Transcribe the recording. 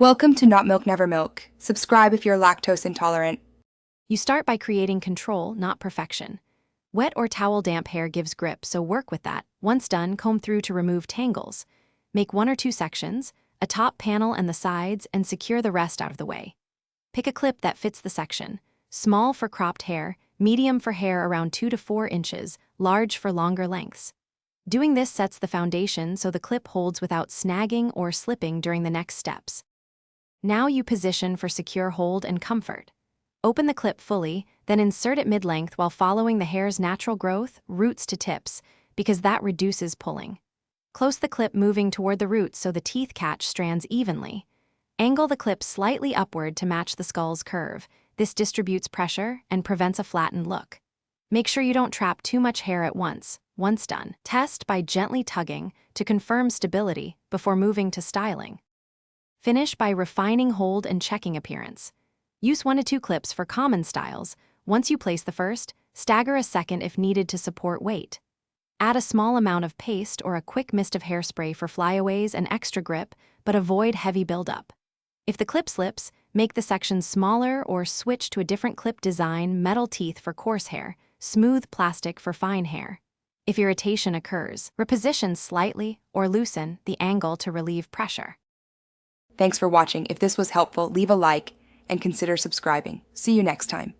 Welcome to Not Milk Never Milk. Subscribe if you're lactose intolerant. You start by creating control, not perfection. Wet or towel damp hair gives grip, so work with that. Once done, comb through to remove tangles. Make 1 or 2 sections, a top panel and the sides, and secure the rest out of the way. Pick a clip that fits the section. Small for cropped hair, medium for hair around 2 to 4 inches, large for longer lengths. Doing this sets the foundation so the clip holds without snagging or slipping during the next steps. Now you position for secure hold and comfort. Open the clip fully, then insert it mid-length while following the hair's natural growth, roots to tips, because that reduces pulling. Close the clip moving toward the roots so the teeth catch strands evenly. Angle the clip slightly upward to match the skull's curve. This distributes pressure and prevents a flattened look. Make sure you don't trap too much hair at once. Once done, test by gently tugging to confirm stability before moving to styling. Finish by refining hold and checking appearance. Use 1 to 2 clips for common styles. Once you place the first, stagger a second if needed to support weight. Add a small amount of paste or a quick mist of hairspray for flyaways and extra grip, but avoid heavy buildup. If the clip slips, make the section smaller or switch to a different clip design, metal teeth for coarse hair, smooth plastic for fine hair. If irritation occurs, reposition slightly or loosen the angle to relieve pressure. Thanks for watching. If this was helpful, leave a like and consider subscribing. See you next time.